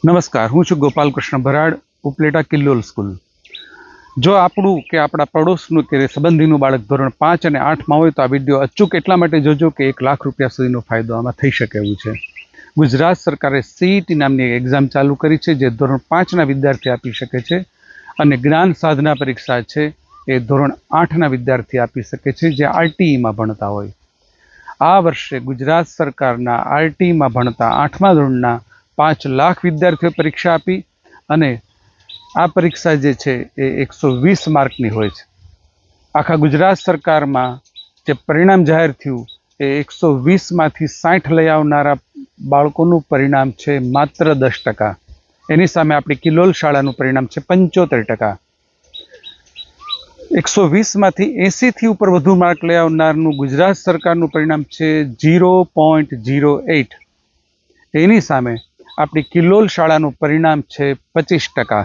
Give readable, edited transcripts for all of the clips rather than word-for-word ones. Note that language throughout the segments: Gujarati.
નમસ્કાર, હું છું ગોપાલકૃષ્ણ ભરાડ, ઉપલેટા કિલ્લોલ સ્કૂલ. જો આપણું કે આપણા પડોશનું કે સંબંધીનું બાળક ધોરણ 5 અને 8માં હોય તો આ વિડીયો અચૂક એટલા માટે જોજો કે 1 લાખ રૂપિયા સુધીનો ફાયદો આમાં થઈ શકે એવું છે. ગુજરાત સરકારે CET નામની એક્ઝામ ચાલુ કરી છે, જે ધોરણ 5ના વિદ્યાર્થી આપી શકે છે, અને જ્ઞાન સાધના પરીક્ષા છે એ ધોરણ 8ના વિદ્યાર્થી આપી શકે છે જે RTEમાં ભણતા હોય. આ વર્ષે ગુજરાત સરકારના RTEમાં ભણતા 8મા ધોરણના 5 લાખ વિદ્યાર્થીઓ પરીક્ષા આપી, અને આ પરીક્ષા જે છે એ 120 માર્કની હોય છે. આખા ગુજરાત સરકારમાં જે પરિણામ જાહેર થયું એ 120માંથી 60 લઈ આવનારા બાળકોનું પરિણામ છે માત્ર 10%. એની સામે આપણી કિલ્લોલ શાળાનું પરિણામ છે 75%. 120માંથી 80થી ઉપર વધુ માર્ક લઈ આવનારનું ગુજરાત સરકારનું પરિણામ છે 0.08. એની સામે આપણી કિલ્લોલ શાળાનું પરિણામ છે 25%.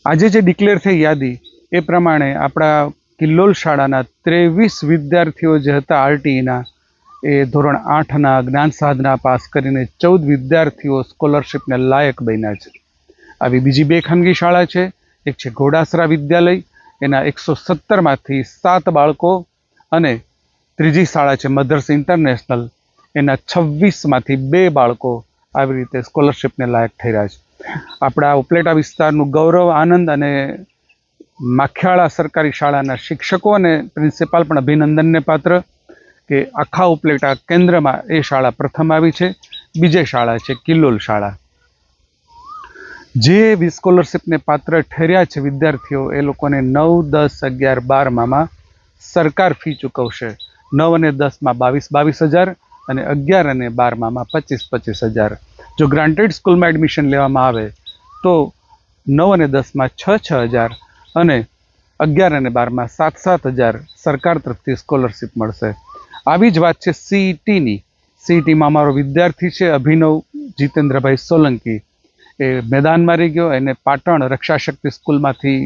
આજે જે ડિક્લેર થઈ યાદી એ પ્રમાણે આપણા કિલ્લોલ શાળાના 23 વિદ્યાર્થીઓ જે હતા RTEના, એ ધોરણ 8ના જ્ઞાન સાધના પાસ કરીને 14 વિદ્યાર્થીઓ સ્કોલરશિપને લાયક બન્યા છે. આવી બીજી 2 ખાનગી શાળા છે. એક છે ઘોડાસરા વિદ્યાલય, એના 117માંથી 7 બાળકો, અને ત્રીજી શાળા છે મધર્સ ઇન્ટરનેશનલ, એના 26માંથી 2 બાળકો આવી રીતે સ્કોલરશિપને લાયક થઈ રહ્યા છે. આપણા ઉપલેટા વિસ્તારનું ગૌરવ, આનંદ, અને માખિયાળા સરકારી શાળાના શિક્ષકો અને પ્રિન્સિપાલ પણ અભિનંદનને પાત્ર કે આખા ઉપલેટા કેન્દ્રમાં એ શાળા પ્રથમ આવી છે. બીજી શાળા છે કિલ્લોલ શાળા. જે સ્કોલરશિપને પાત્ર ઠર્યા છે વિદ્યાર્થીઓ, એ લોકોને 9, 10, 11, 12માં સરકાર ફી ચૂકવશે. 9 અને 10માં 22,000 અને 11 અને 12માં 25,000. જો ગ્રાન્ટેડ સ્કૂલમાં એડમિશન લેવામાં આવે તો 9 અને 10માં 6,000 અને 11 અને 12માં 7,000 સરકાર તરફથી સ્કોલરશિપ મળશે. આવી જ વાત છે CETની. CETમાં અમારો વિદ્યાર્થી છે અભિનવ જીતેન્દ્રભાઈ સોલંકી, એ મેદાનમાં રહી ગયો. એને પાટણ રક્ષાશક્તિ સ્કૂલમાંથી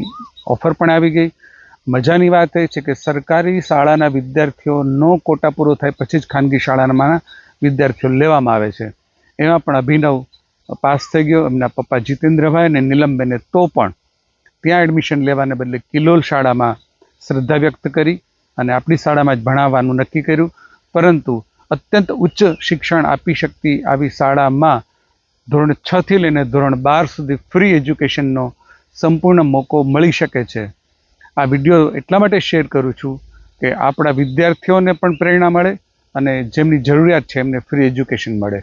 ઓફર પણ આવી ગઈ. મજાની વાત એ છે કે સરકારી શાળાના વિદ્યાર્થીઓનો કોટા પૂરો થાય પછી જ ખાનગી શાળાના વિદ્યાર્થીઓ લેવામાં આવે છે. એમાં પણ અભિનવ પાસ થઈ ગયો. એમના પપ્પા જીતેન્દ્રભાઈ અને નીલમબેને તો પણ ત્યાં એડમિશન લેવાને બદલે કિલ્લોલ શાળામાં શ્રદ્ધા વ્યક્ત કરી અને આપણી શાળામાં જ ભણાવવાનું નક્કી કર્યું. પરંતુ અત્યંત ઉચ્ચ શિક્ષણ આપી શકતી આવી શાળામાં ધોરણ 6થી લઈને ધોરણ 12 સુધી ફ્રી એજ્યુકેશનનો સંપૂર્ણ મોકો મળી શકે છે. આ વિડીયો એટલા માટે શેર કરું છું કે આપણા વિદ્યાર્થીઓને પણ પ્રેરણા મળે અને જેમની જરૂરિયાત છે એમને ફ્રી એજ્યુકેશન મળે.